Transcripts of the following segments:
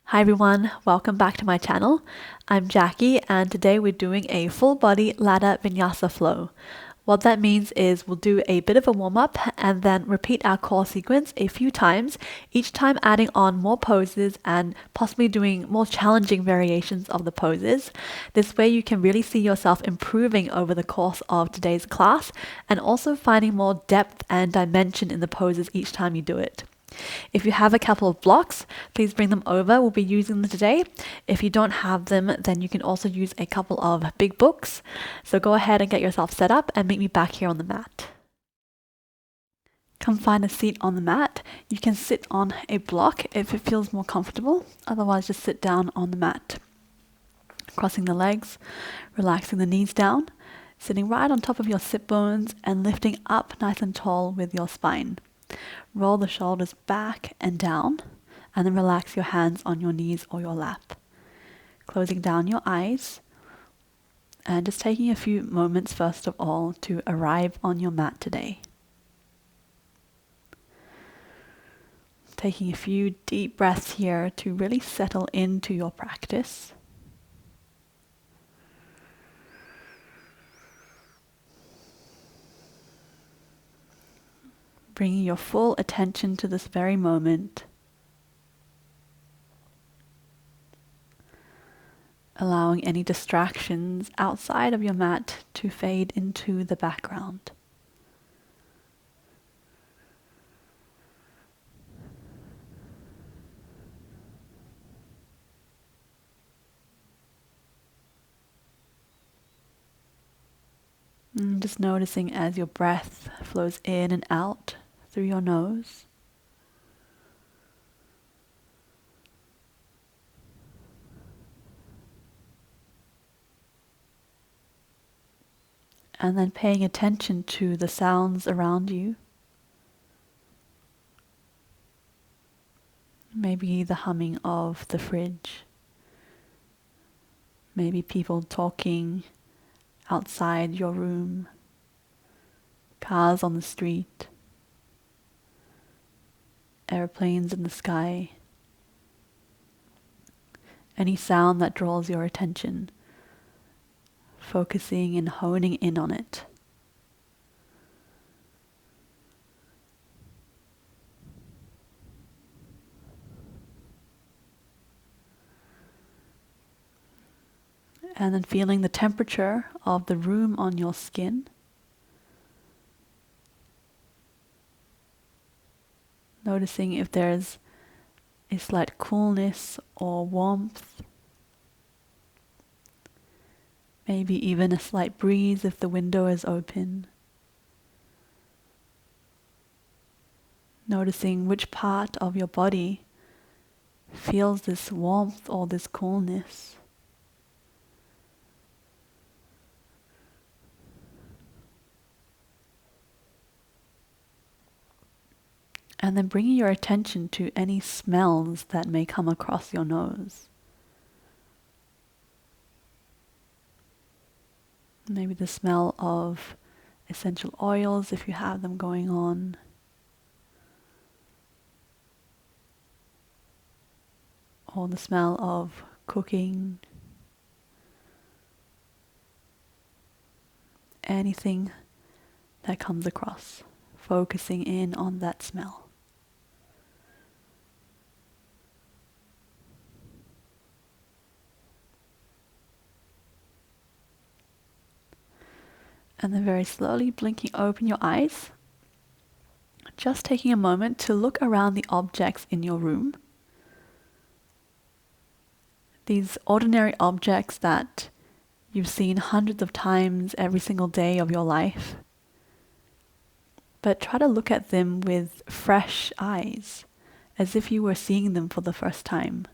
Hi everyone, welcome back to my channel. I'm Jacqui and today we're doing a full body ladder vinyasa flow. What that means is we'll do a bit of a warm up and then repeat our core sequence a few times, each time adding on more poses and possibly doing more challenging variations of the poses. This way you can really see yourself improving over the course of today's class and also finding more depth and dimension in the poses each time you do it. If you have a couple of blocks, please bring them over. We'll be using them today. If you don't have them, then you can also use a couple of big books. So go ahead and get yourself set up and meet me back here on the mat. Come find a seat on the mat. You can sit on a block if it feels more comfortable. Otherwise, just sit down on the mat. Crossing the legs, relaxing the knees down, sitting right on top of your sit bones and lifting up nice and tall with your spine. Roll the shoulders back and down, and then relax your hands on your knees or your lap. Closing down your eyes, and just taking a few moments first of all to arrive on your mat today. Taking a few deep breaths here to really settle into your practice. Bringing your full attention to this very moment. Allowing any distractions outside of your mat to fade into the background. And just noticing as your breath flows in and out through your nose. And then paying attention to the sounds around you. Maybe the humming of the fridge. Maybe people talking outside your room. Cars on the street. Airplanes in the sky. Any sound that draws your attention. Focusing and honing in on it. And then feeling the temperature of the room on your skin. Noticing if there's a slight coolness or warmth. Maybe even a slight breeze if the window is open. Noticing which part of your body feels this warmth or this coolness. And then bringing your attention to any smells that may come across your nose. Maybe the smell of essential oils if you have them going on. Or the smell of cooking. Anything that comes across. Focusing in on that smell. And then very slowly blinking open your eyes. Just taking a moment to look around the objects in your room. These ordinary objects that you've seen hundreds of times every single day of your life. But try to look at them with fresh eyes, as if you were seeing them for the first time.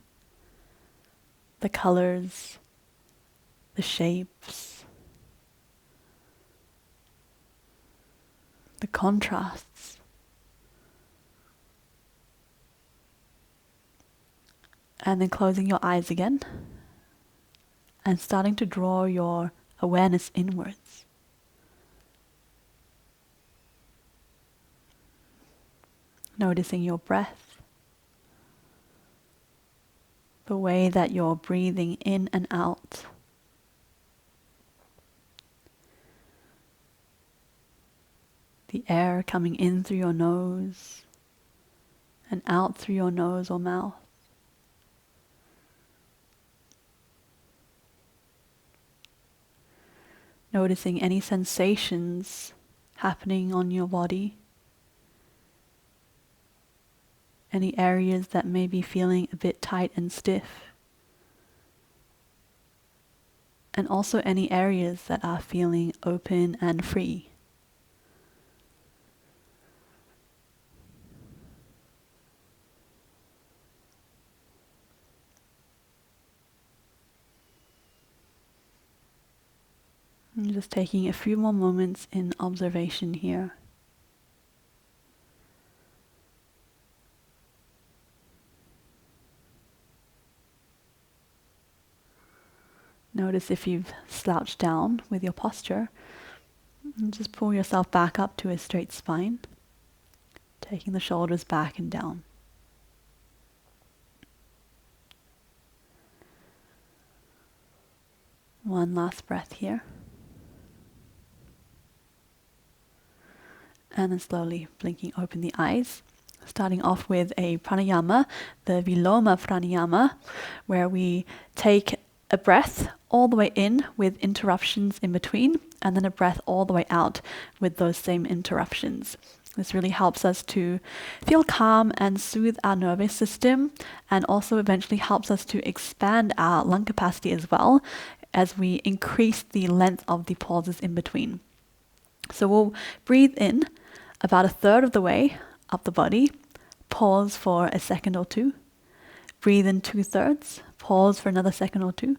The colors, the shapes, the contrasts. And then closing your eyes again and starting to draw your awareness inwards. Noticing your breath, the way that you're breathing in and out. The air coming in through your nose and out through your nose or mouth. Noticing any sensations happening on your body. Any areas that may be feeling a bit tight and stiff. And also any areas that are feeling open and free. And just taking a few more moments in observation here. Notice if you've slouched down with your posture, and just pull yourself back up to a straight spine, taking the shoulders back and down. One last breath here. And then slowly blinking open the eyes. Starting off with a pranayama, the Viloma pranayama, where we take a breath all the way in with interruptions in between, and then a breath all the way out with those same interruptions. This really helps us to feel calm and soothe our nervous system, and also eventually helps us to expand our lung capacity as well, as we increase the length of the pauses in between. So we'll breathe in about a third of the way up the body, pause for a second or two, breathe in 2/3, pause for another second or two,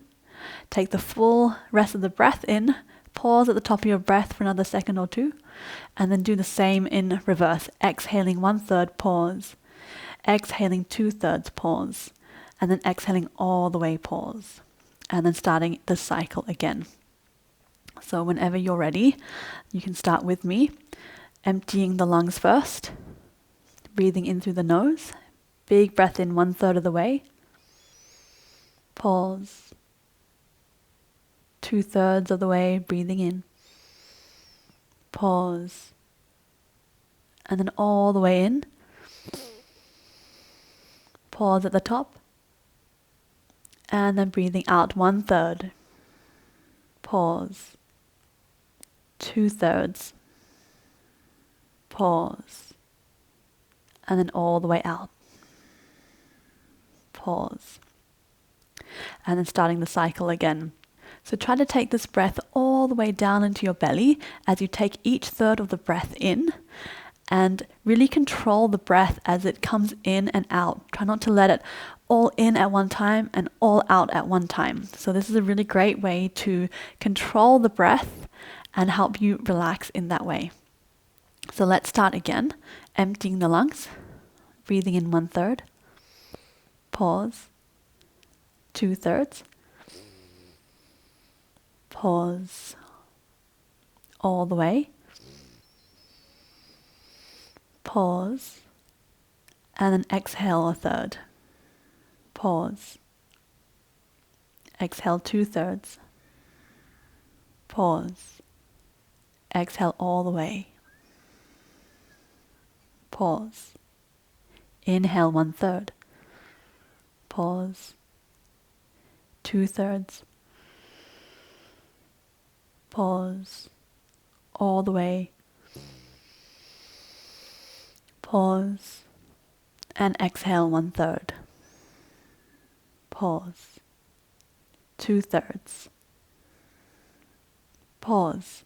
take the full rest of the breath in, pause at the top of your breath for another second or two, and then do the same in reverse, exhaling 1/3, pause, exhaling 2/3, pause, and then exhaling all the way, pause, and then starting the cycle again. So whenever you're ready, you can start with me, emptying the lungs first, breathing in through the nose, big breath in 1/3 of the way, pause, 2/3 of the way, breathing in, pause, and then all the way in, pause at the top, and then breathing out 1/3, pause, 2/3, pause, and then all the way out, pause, and then starting the cycle again. So try to take this breath all the way down into your belly as you take each third of the breath in, and really control the breath as it comes in and out. Try not to let it all in at one time and all out at one time. So this is a really great way to control the breath and help you relax in that way. So let's start again, emptying the lungs, breathing in 1/3, pause, 2/3, pause, all the way, pause, and then exhale 1/3, pause, exhale 2/3, pause, exhale all the way, pause, inhale 1/3, pause, 2/3, pause, all the way, pause, and exhale 1/3, pause, 2/3, pause,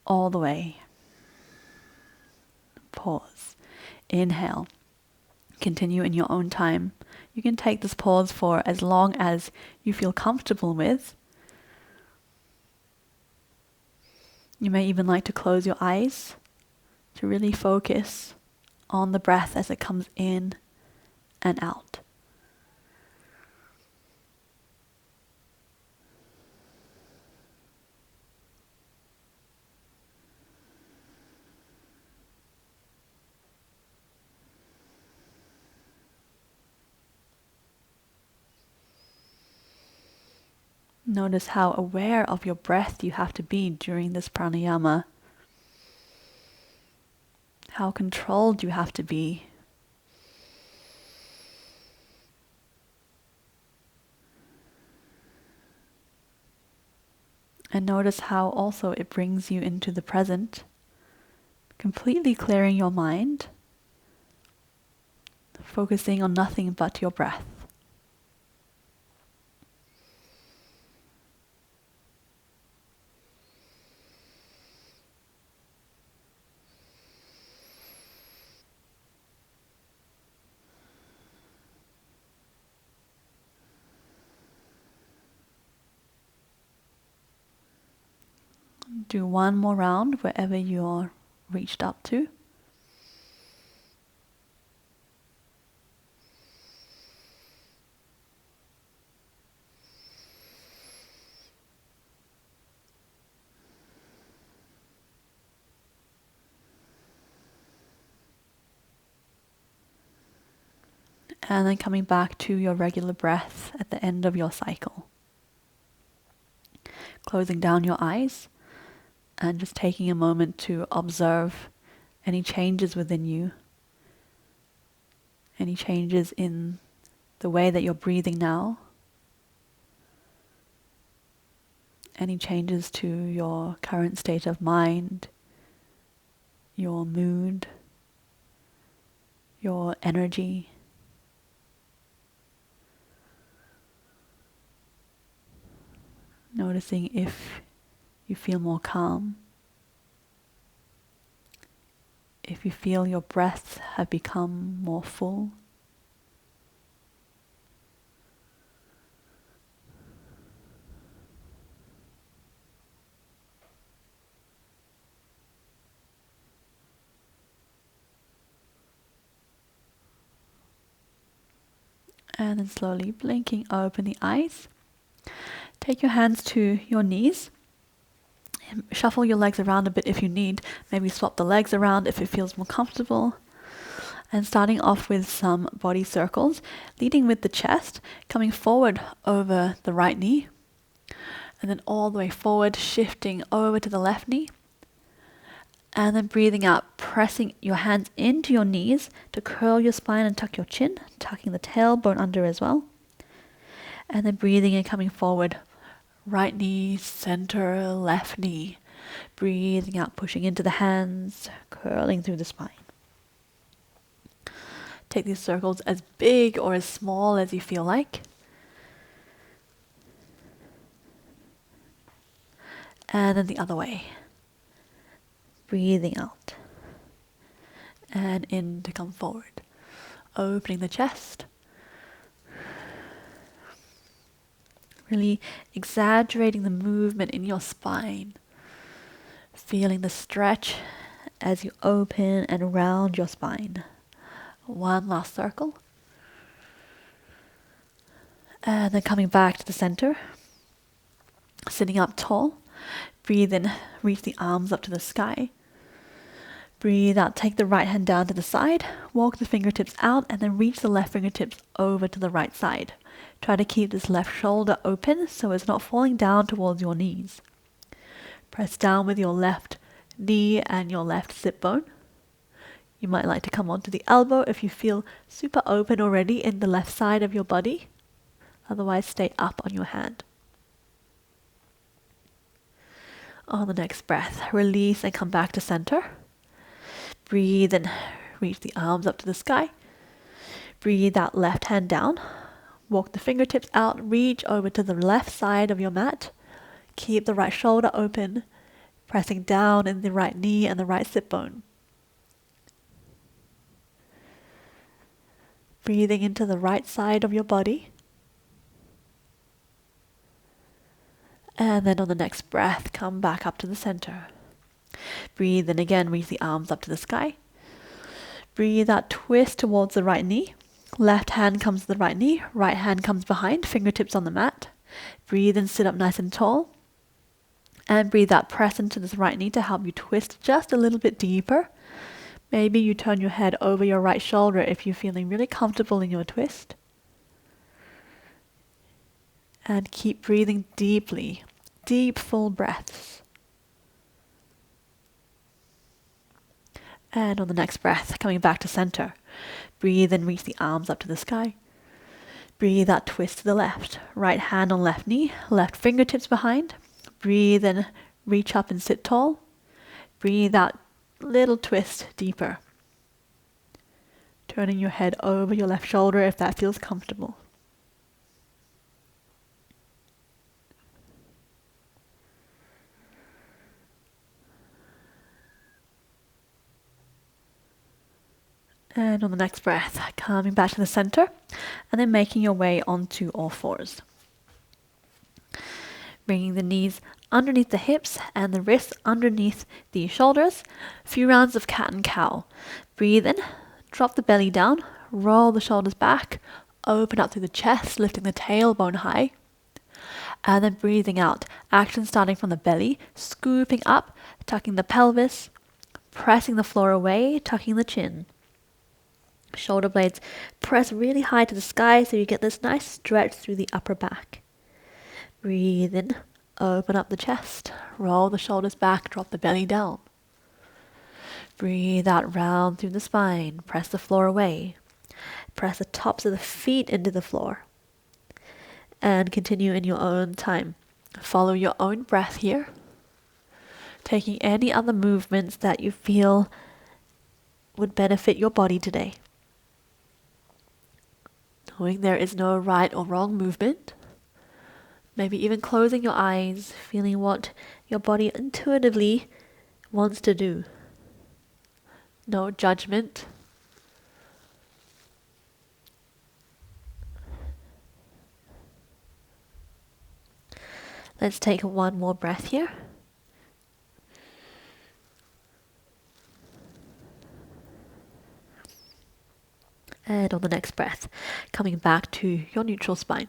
all the way, pause, inhale. Continue in your own time. You can take this pause for as long as you feel comfortable with. You may even like to close your eyes to really focus on the breath as it comes in and out. Notice how aware of your breath you have to be during this pranayama. How controlled you have to be. And notice how also it brings you into the present, completely clearing your mind, focusing on nothing but your breath. Do one more round wherever you're reached up to. And then coming back to your regular breath at the end of your cycle. Closing down your eyes and just taking a moment to observe any changes within you, any changes in the way that you're breathing now, any changes to your current state of mind, your mood, your energy. Noticing if you feel more calm, if you feel your breaths have become more full. And then slowly blinking open the eyes. Take your hands to your knees. Shuffle your legs around a bit if you need. Maybe swap the legs around if it feels more comfortable. And starting off with some body circles, leading with the chest, coming forward over the right knee. And then all the way forward, shifting over to the left knee. And then breathing out, pressing your hands into your knees to curl your spine and tuck your chin, tucking the tailbone under as well. And then breathing in, coming forward, right knee, center, left knee. Breathing out, pushing into the hands, curling through the spine. Take these circles as big or as small as you feel like. And then the other way. Breathing out. And in to come forward. Opening the chest. Really exaggerating the movement in your spine. Feeling the stretch as you open and round your spine. One last circle. And then coming back to the center. Sitting up tall. Breathe in, reach the arms up to the sky. Breathe out, take the right hand down to the side. Walk the fingertips out and then reach the left fingertips over to the right side. Try to keep this left shoulder open so it's not falling down towards your knees. Press down with your left knee and your left sit bone. You might like to come onto the elbow if you feel super open already in the left side of your body. Otherwise, stay up on your hand. On the next breath, release and come back to center. Breathe and reach the arms up to the sky. Breathe out, left hand down. Walk the fingertips out, reach over to the left side of your mat. Keep the right shoulder open, pressing down in the right knee and the right sit bone. Breathing into the right side of your body. And then on the next breath, come back up to the center. Breathe in again, reach the arms up to the sky. Breathe out, twist towards the right knee. Left hand comes to the right knee, right hand comes behind, fingertips on the mat. Breathe in, sit up nice and tall. And breathe out, press into this right knee to help you twist just a little bit deeper. Maybe you turn your head over your right shoulder if you're feeling really comfortable in your twist. And keep breathing deeply, deep full breaths. And on the next breath, coming back to center, breathe and reach the arms up to the sky. Breathe out, twist to the left. Right hand on left knee, left fingertips behind. Breathe and reach up and sit tall. Breathe out, little twist deeper. Turning your head over your left shoulder if that feels comfortable. And on the next breath, coming back to the center and then making your way onto all fours. Bringing the knees underneath the hips and the wrists underneath the shoulders. A few rounds of cat and cow. Breathe in, drop the belly down, roll the shoulders back, open up through the chest, lifting the tailbone high. And then breathing out, action starting from the belly, scooping up, tucking the pelvis, pressing the floor away, tucking the chin. Shoulder blades press really high to the sky so you get this nice stretch through the upper back. Breathe in, open up the chest, roll the shoulders back, drop the belly down. Breathe out, round through the spine, press the floor away. Press the tops of the feet into the floor. And continue in your own time. Follow your own breath here. Taking any other movements that you feel would benefit your body today. Knowing there is no right or wrong movement. Maybe even closing your eyes, feeling what your body intuitively wants to do. No judgment. Let's take one more breath here. And on the next breath, coming back to your neutral spine.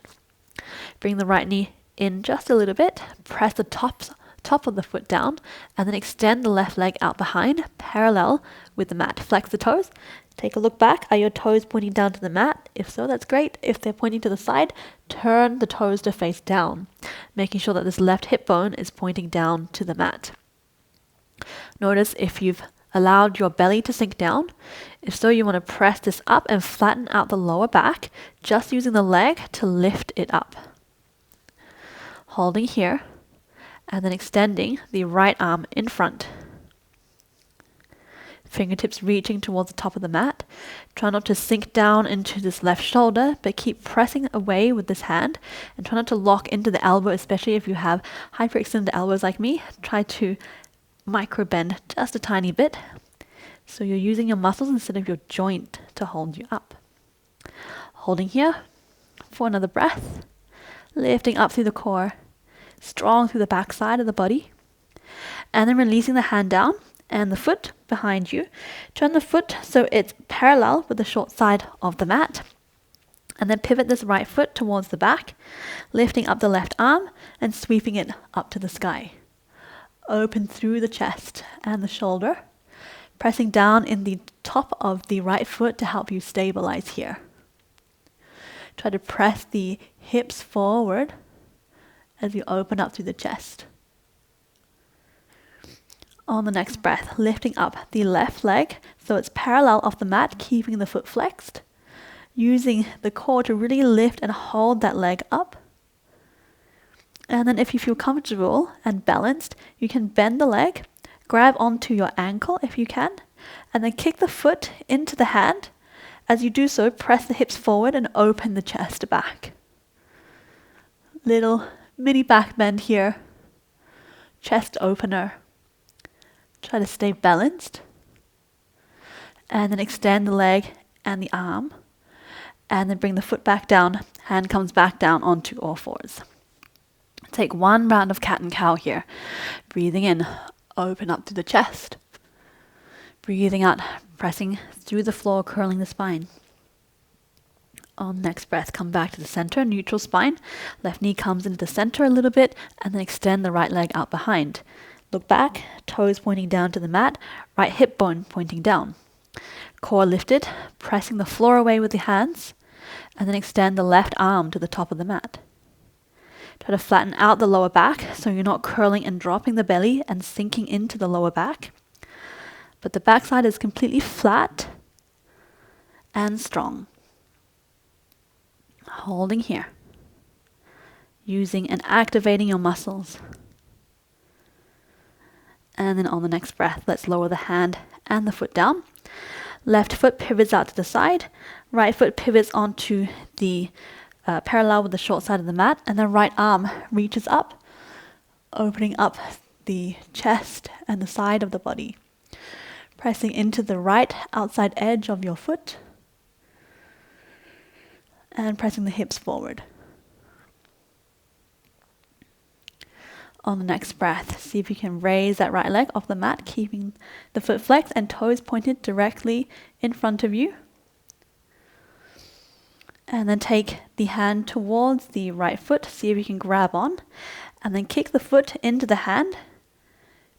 Bring the right knee in just a little bit. Press the top of the foot down. And then extend the left leg out behind, parallel with the mat. Flex the toes. Take a look back. Are your toes pointing down to the mat? If so, that's great. If they're pointing to the side, turn the toes to face down, making sure that this left hip bone is pointing down to the mat. Notice if you've allowed your belly to sink down. If so, you want to press this up and flatten out the lower back, just using the leg to lift it up. Holding here, and then extending the right arm in front. Fingertips reaching towards the top of the mat. Try not to sink down into this left shoulder, but keep pressing away with this hand. And try not to lock into the elbow, especially if you have hyperextended elbows like me. Try to micro bend just a tiny bit. So you're using your muscles instead of your joint to hold you up. Holding here for another breath. Lifting up through the core. Strong through the back side of the body. And then releasing the hand down. And the foot behind you. Turn the foot so it's parallel with the short side of the mat. And then pivot this right foot towards the back, lifting up the left arm and sweeping it up to the sky. Open through the chest and the shoulder, pressing down in the top of the right foot to help you stabilize here. Try to press the hips forward as you open up through the chest. On the next breath, lifting up the left leg so it's parallel off the mat, keeping the foot flexed. Using the core to really lift and hold that leg up. And then if you feel comfortable and balanced, you can bend the leg, grab onto your ankle if you can, and then kick the foot into the hand. As you do so, press the hips forward and open the chest back. Little mini back bend here. Chest opener. Try to stay balanced. And then extend the leg and the arm. And then bring the foot back down. Hand comes back down onto all fours. Take one round of cat and cow here. Breathing in, open up to the chest. Breathing out, pressing through the floor, curling the spine. On next breath, come back to the center, neutral spine. Left knee comes into the center a little bit, and then extend the right leg out behind. Look back, toes pointing down to the mat, right hip bone pointing down. Core lifted, pressing the floor away with the hands, and then extend the left arm to the top of the mat. Try to flatten out the lower back so you're not curling and dropping the belly and sinking into the lower back. But the back side is completely flat and strong. Holding here. Using and activating your muscles. And then on the next breath, let's lower the hand and the foot down. Left foot pivots out to the side. Right foot pivots onto the parallel with the short side of the mat. And the right arm reaches up, opening up the chest and the side of the body. Pressing into the right outside edge of your foot. And pressing the hips forward. On the next breath, see if you can raise that right leg off the mat, keeping the foot flexed and toes pointed directly in front of you. And then take the hand towards the right foot, see if you can grab on, and then kick the foot into the hand,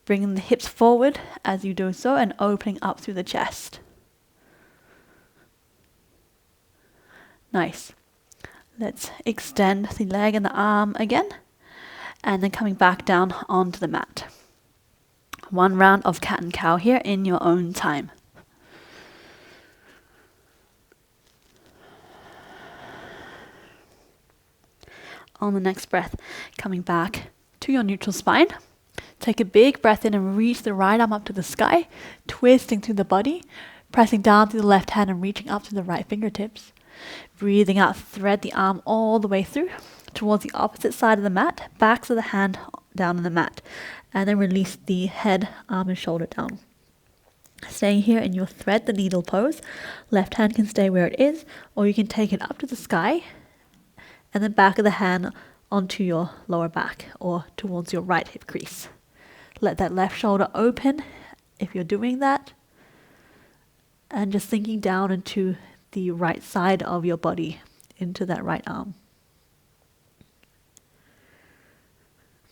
bringing the hips forward as you do so and opening up through the chest. Nice. Let's extend the leg and the arm again. And then coming back down onto the mat. One round of cat and cow here in your own time. On the next breath, coming back to your neutral spine. Take a big breath in and reach the right arm up to the sky, twisting through the body, pressing down through the left hand and reaching up to the right fingertips. Breathing out, thread the arm all the way through towards the opposite side of the mat, backs of the hand down on the mat, and then release the head, arm and shoulder down. Staying here in your thread the needle pose, left hand can stay where it is, or you can take it up to the sky, and then back of the hand onto your lower back, or towards your right hip crease. Let that left shoulder open if you're doing that, and just sinking down into the right side of your body, into that right arm.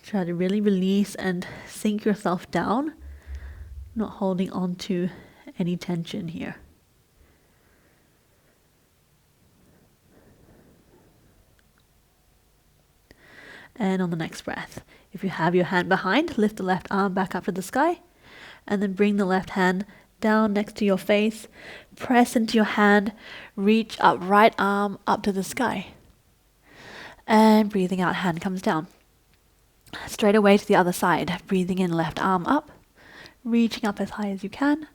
Try to really release and sink yourself down, not holding on to any tension here. And on the next breath, if you have your hand behind, lift the left arm back up to the sky, and then bring the left hand down next to your face, press into your hand, reach up, right arm up to the sky. And breathing out, hand comes down. Straight away to the other side, breathing in, left arm up, reaching up as high as you can,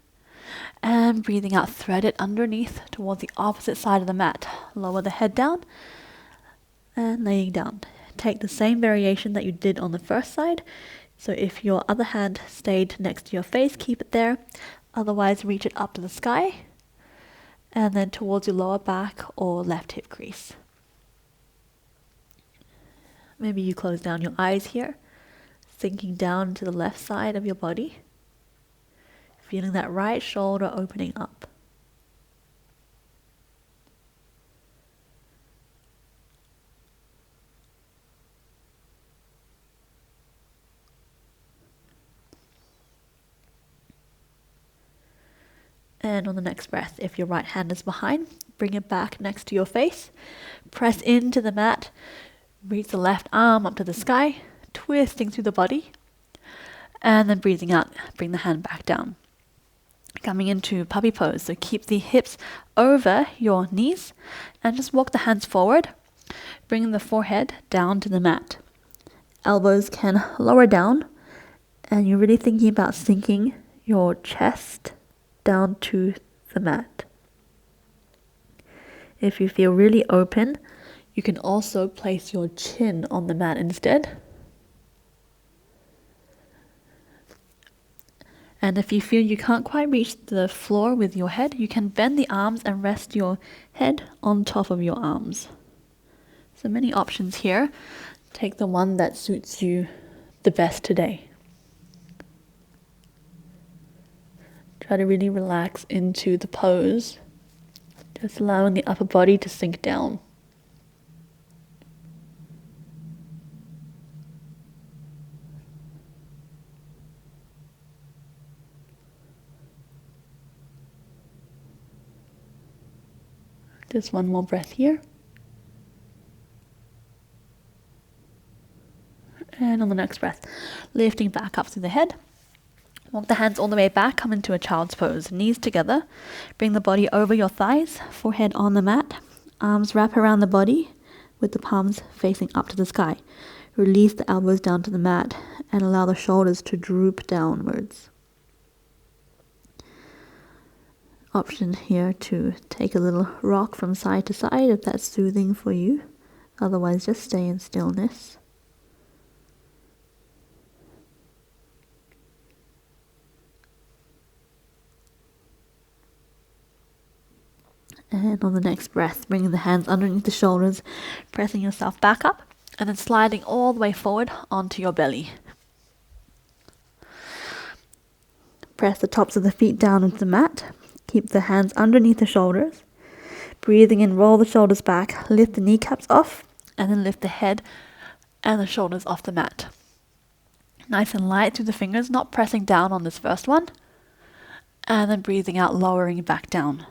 and breathing out, thread it underneath towards the opposite side of the mat. Lower the head down, and laying down. Take the same variation that you did on the first side, so if your other hand stayed next to your face, keep it there, otherwise reach it up to the sky, and then towards your lower back or left hip crease. Maybe you close down your eyes here, sinking down to the left side of your body, feeling that right shoulder opening up. And on the next breath, if your right hand is behind, bring it back next to your face, press into the mat, reach the left arm up to the sky, twisting through the body, and then breathing out, bring the hand back down. Coming into puppy pose, so keep the hips over your knees and just walk the hands forward, bringing the forehead down to the mat. Elbows can lower down, and you're really thinking about sinking your chest down to the mat. If you feel really open, you can also place your chin on the mat instead. And if you feel you can't quite reach the floor with your head, you can bend the arms and rest your head on top of your arms. So many options here. Take the one that suits you the best today. Try to really relax into the pose, just allowing the upper body to sink down. Just one more breath here. And on the next breath, lifting back up through the head. Walk the hands all the way back, come into a child's pose. Knees together, bring the body over your thighs, forehead on the mat. Arms wrap around the body with the palms facing up to the sky. Release the elbows down to the mat and allow the shoulders to droop downwards. Option here to take a little rock from side to side if that's soothing for you. Otherwise, just stay in stillness. And on the next breath, bringing the hands underneath the shoulders, pressing yourself back up, and then sliding all the way forward onto your belly. Press the tops of the feet down into the mat. Keep the hands underneath the shoulders. Breathing in, roll the shoulders back, lift the kneecaps off, and then lift the head and the shoulders off the mat. Nice and light through the fingers, not pressing down on this first one. And then breathing out, lowering back down.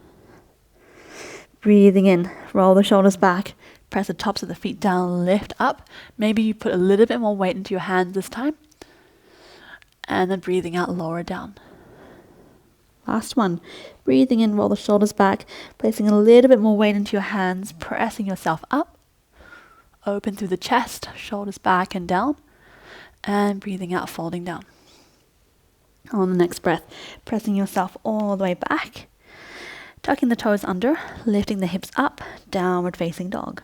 Breathing in, roll the shoulders back, press the tops of the feet down, lift up. Maybe you put a little bit more weight into your hands this time. And then breathing out, lower down. Last one. Breathing in, roll the shoulders back, placing a little bit more weight into your hands, pressing yourself up. Open through the chest, shoulders back and down. And breathing out, folding down. On the next breath, pressing yourself all the way back. Tucking the toes under, lifting the hips up, downward facing dog.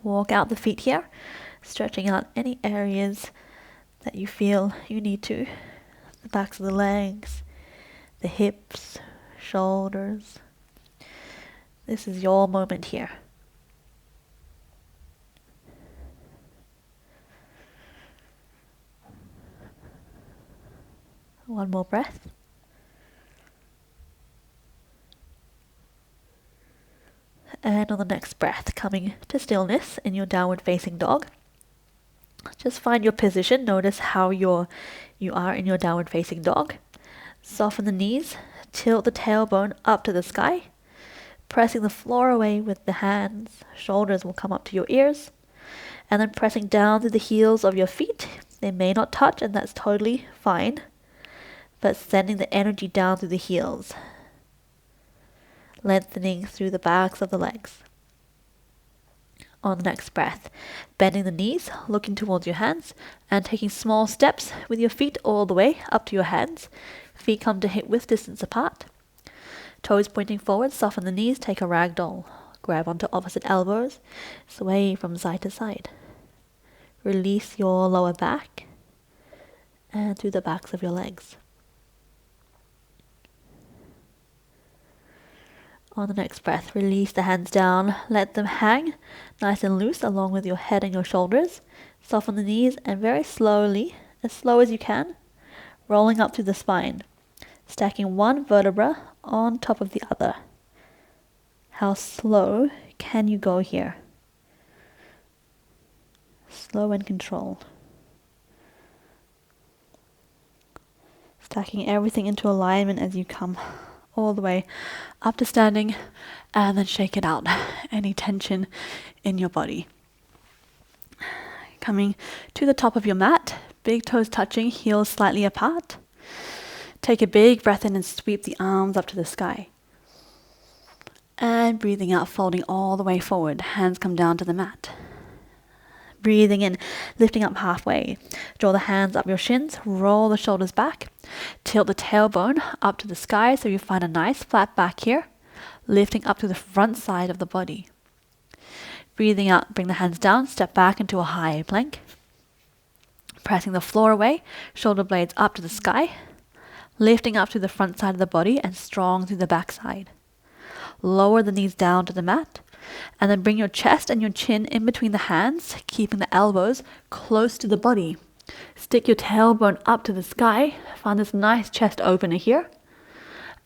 Walk out the feet here, stretching out any areas that you feel you need to. The backs of the legs, the hips, shoulders. This is your moment here. One more breath. And on the next breath, coming to stillness in your downward facing dog. Just find your position. Notice how you are in your downward facing dog. Soften the knees. Tilt the tailbone up to the sky. Pressing the floor away with the hands. Shoulders will come up to your ears. And then pressing down through the heels of your feet. They may not touch, and that's totally fine. But sending the energy down through the heels. Lengthening through the backs of the legs. On the next breath, bending the knees, looking towards your hands, and taking small steps with your feet all the way up to your hands. Feet come to hip width distance apart. Toes pointing forward, soften the knees, take a ragdoll. Grab onto opposite elbows, sway from side to side. Release your lower back and through the backs of your legs. On the next breath, release the hands down, let them hang nice and loose along with your head and your shoulders. Soften the knees and very slowly, as slow as you can, rolling up through the spine, stacking one vertebra on top of the other. How slow can you go here? Slow and controlled. Stacking everything into alignment as you come all the way up to standing, and then shake it out. Any tension in your body. Coming to the top of your mat, big toes touching, heels slightly apart. Take a big breath in and sweep the arms up to the sky. And breathing out, folding all the way forward. Hands come down to the mat. Breathing in, lifting up halfway. Draw the hands up your shins, roll the shoulders back. Tilt the tailbone up to the sky so you find a nice flat back here. Lifting up to the front side of the body. Breathing out, bring the hands down, step back into a high plank. Pressing the floor away, shoulder blades up to the sky. Lifting up to the front side of the body and strong through the back side. Lower the knees down to the mat. And then bring your chest and your chin in between the hands, keeping the elbows close to the body. Stick your tailbone up to the sky. Find this nice chest opener here.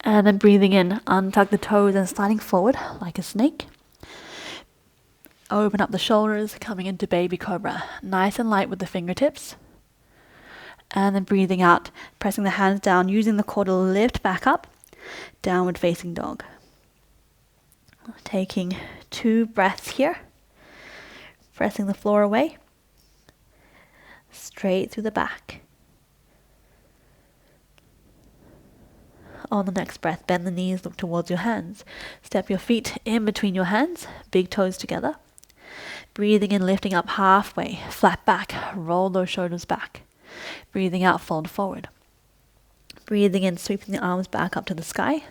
And then breathing in, untuck the toes and sliding forward like a snake. Open up the shoulders, coming into baby cobra. Nice and light with the fingertips. And then breathing out, pressing the hands down, using the core to lift back up. Downward facing dog. Taking 2 breaths here. Pressing the floor away. straight through the back. On the next breath, bend the knees, look towards your hands. Step your feet in between your hands, big toes together. Breathing in, lifting up halfway, flat back, roll those shoulders back. Breathing out, fold forward. Breathing in, sweeping the arms back up to the sky.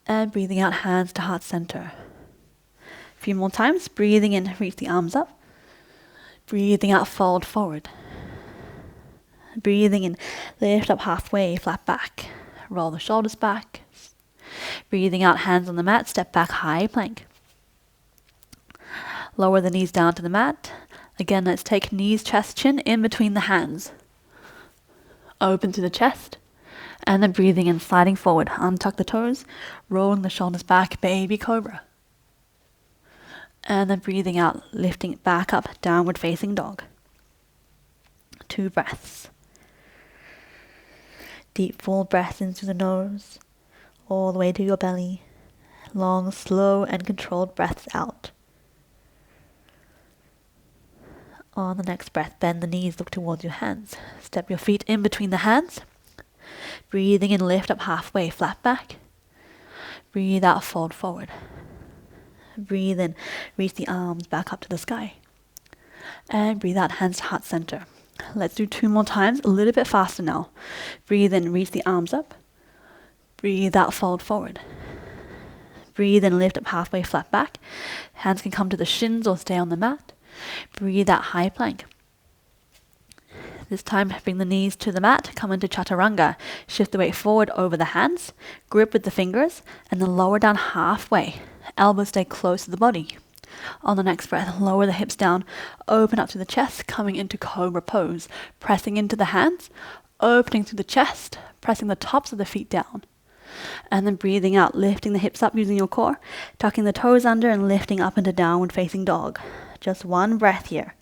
And breathing out, hands to heart center. A few more times. Breathing in, reach the arms up. Breathing out, fold forward. Breathing in, lift up halfway, flat back. Roll the shoulders back. Breathing out, hands on the mat, step back, high plank. Lower the knees down to the mat. Again, let's take knees, chest, chin in between the hands. Open to the chest. And then breathing in, sliding forward. Untuck the toes, rolling the shoulders back, baby cobra. And then breathing out, lifting it back up, downward facing dog. 2 breaths. Deep, full breath in through the nose, all the way to your belly. Long, slow, and controlled breaths out. On the next breath, bend the knees, look towards your hands. Step your feet in between the hands. Breathing in, lift up halfway, flat back. Breathe out, fold forward. Breathe in, reach the arms back up to the sky. And breathe out, hands to heart center. Let's do 2 more times, a little bit faster now. Breathe in, reach the arms up. Breathe out, fold forward. Breathe in, lift up halfway, flat back. Hands can come to the shins or stay on the mat. Breathe out, high plank. This time, bring the knees to the mat, come into chaturanga. Shift the weight forward over the hands, grip with the fingers, and then lower down halfway. Elbows stay close to the body. On the next breath, lower the hips down, open up to the chest, coming into cobra pose. Pressing into the hands, opening through the chest, pressing the tops of the feet down. And then breathing out, lifting the hips up using your core, tucking the toes under and lifting up into downward facing dog. Just 1 breath here.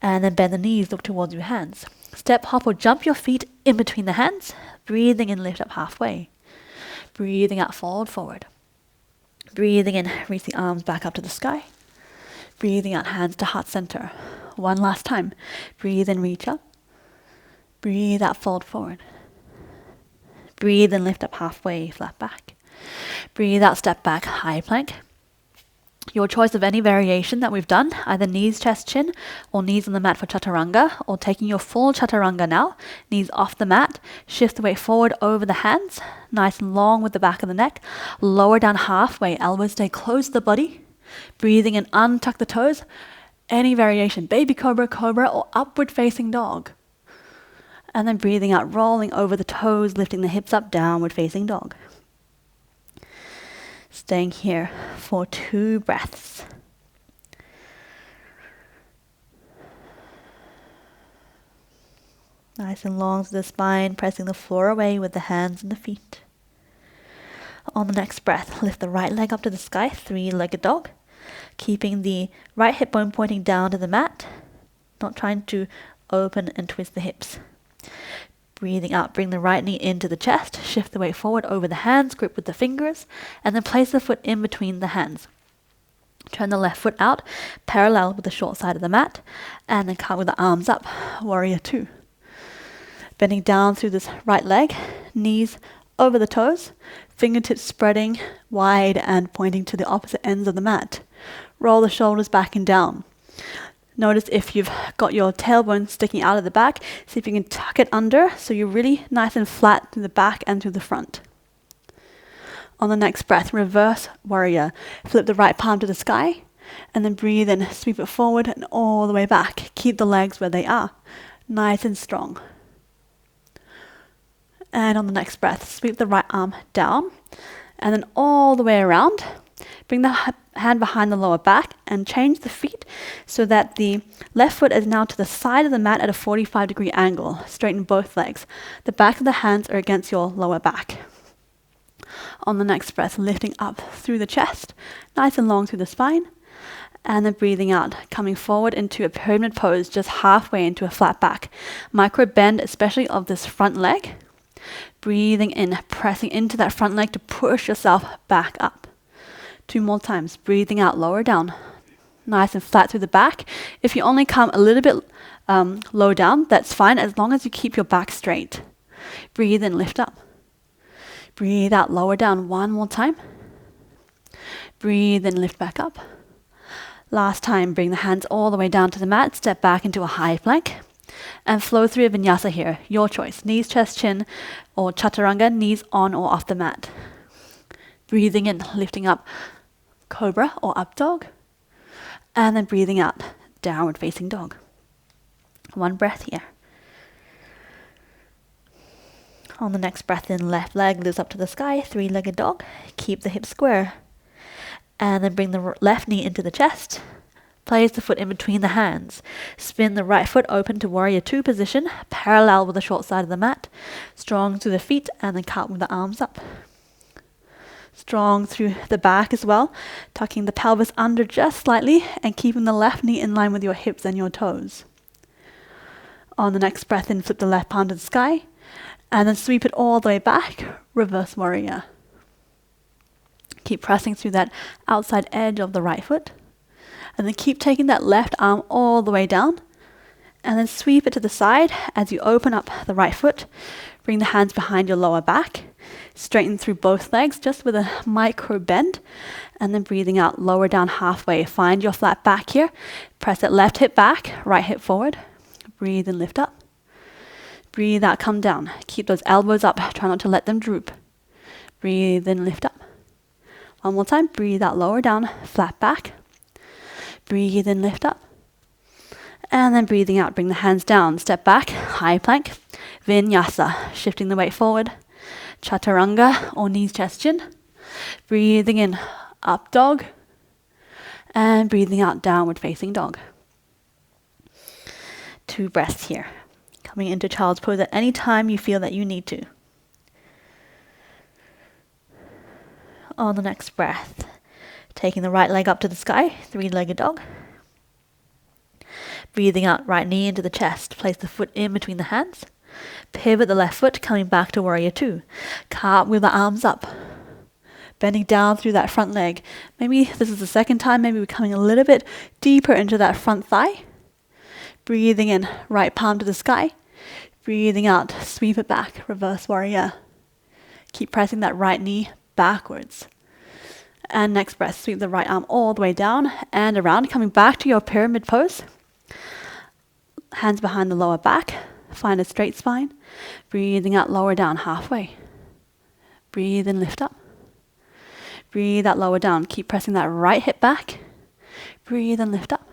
And then bend the knees, look towards your hands. Step, hop, or jump your feet in between the hands. Breathing in, lift up halfway. Breathing out, fold forward. Breathing in, reach the arms back up to the sky. Breathing out, hands to heart center. 1 last time. Breathe in, reach up. Breathe out, fold forward. Breathe in, lift up halfway, flat back. Breathe out, step back, high plank. Your choice of any variation that we've done, either knees, chest, chin, or knees on the mat for chaturanga, or taking your full chaturanga now, knees off the mat, shift the weight forward over the hands, nice and long with the back of the neck, lower down halfway, elbows stay close to the body, breathing in, untuck the toes, any variation, baby cobra, cobra, or upward facing dog. And then breathing out, rolling over the toes, lifting the hips up, downward facing dog. Staying here for 2 breaths. Nice and long to the spine, pressing the floor away with the hands and the feet. On the next breath, lift the right leg up to the sky, 3-legged dog. Keeping the right hip bone pointing down to the mat, not trying to open and twist the hips. Breathing out, bring the right knee into the chest, shift the weight forward over the hands, grip with the fingers, and then place the foot in between the hands. Turn the left foot out, parallel with the short side of the mat, and then come with the arms up, warrior 2. Bending down through this right leg, knees over the toes, fingertips spreading wide and pointing to the opposite ends of the mat. Roll the shoulders back and down. Notice if you've got your tailbone sticking out of the back, see if you can tuck it under so you're really nice and flat to the back and to the front. On the next breath, reverse warrior. Flip the right palm to the sky and then breathe in, sweep it forward and all the way back. Keep the legs where they are, nice and strong. And on the next breath, sweep the right arm down and then all the way around. Bring the hand behind the lower back and change the feet so that the left foot is now to the side of the mat at a 45-degree angle. Straighten both legs. The back of the hands are against your lower back. On the next breath, lifting up through the chest, nice and long through the spine, and then breathing out, coming forward into a pyramid pose, just halfway into a flat back. Micro bend, especially of this front leg. Breathing in, pressing into that front leg to push yourself back up. 2 more times. Breathing out, lower down. nice and flat through the back. If you only come a little bit low down, that's fine, as long as you keep your back straight. Breathe in, lift up. Breathe out, lower down. One more time. Breathe in, lift back up. Last time, bring the hands all the way down to the mat, step back into a high plank, and flow through a vinyasa here. Your choice, knees, chest, chin, or chaturanga, knees on or off the mat. Breathing in, lifting up, cobra or up dog, and then breathing out, downward facing dog. One breath here. On the next breath in, left leg lifts up to the sky, three-legged dog. Keep the hips square. And then bring the left knee into the chest. Place the foot in between the hands. Spin the right foot open to warrior two position, parallel with the short side of the mat. Strong through the feet and then count with the arms up. Strong through the back as well, tucking the pelvis under just slightly and keeping the left knee in line with your hips and your toes. On the next breath in, flip the left palm to the sky and then sweep it all the way back, reverse warrior. Keep pressing through that outside edge of the right foot. And then keep taking that left arm all the way down. And then sweep it to the side as you open up the right foot. Bring the hands behind your lower back. Straighten through both legs just with a micro bend. And then breathing out, lower down halfway. Find your flat back here. Press that left hip back, right hip forward. Breathe and lift up. Breathe out, come down. Keep those elbows up. Try not to let them droop. Breathe and lift up. One more time, breathe out, lower down, flat back. Breathe in, lift up. And then breathing out, bring the hands down, step back, high plank. Vinyasa, shifting the weight forward. Chaturanga, or knees, chest, chin. Breathing in, up dog. And breathing out, downward facing dog. 2 breaths here. Coming into child's pose at any time you feel that you need to. On the next breath, taking the right leg up to the sky, three-legged dog. Breathing out, right knee into the chest. Place the foot in between the hands. Pivot the left foot, coming back to warrior two. Cartwheel the arms up. Bending down through that front leg. Maybe this is the second time, maybe we're coming a little bit deeper into that front thigh. Breathing in, right palm to the sky. Breathing out, sweep it back, reverse warrior. Keep pressing that right knee backwards. And next breath, sweep the right arm all the way down and around, coming back to your pyramid pose. Hands behind the lower back. Find a straight spine. Breathing out, lower down halfway. Breathe and lift up. Breathe out, lower down. Keep pressing that right hip back. Breathe and lift up.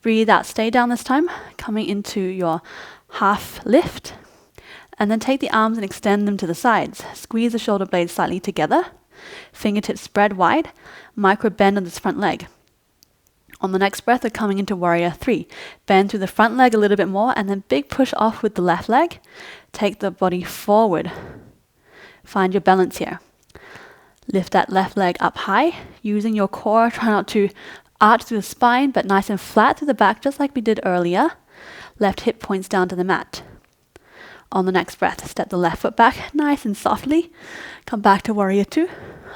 Breathe out, stay down this time, coming into your half lift. And then take the arms and extend them to the sides. Squeeze the shoulder blades slightly together. Fingertips spread wide. Micro bend on this front leg. On the next breath, we're coming into warrior three. Bend through the front leg a little bit more and then big push off with the left leg. Take the body forward. Find your balance here. Lift that left leg up high. Using your core, try not to arch through the spine, but nice and flat through the back, just like we did earlier. Left hip points down to the mat. On the next breath, step the left foot back nice and softly. Come back to warrior two.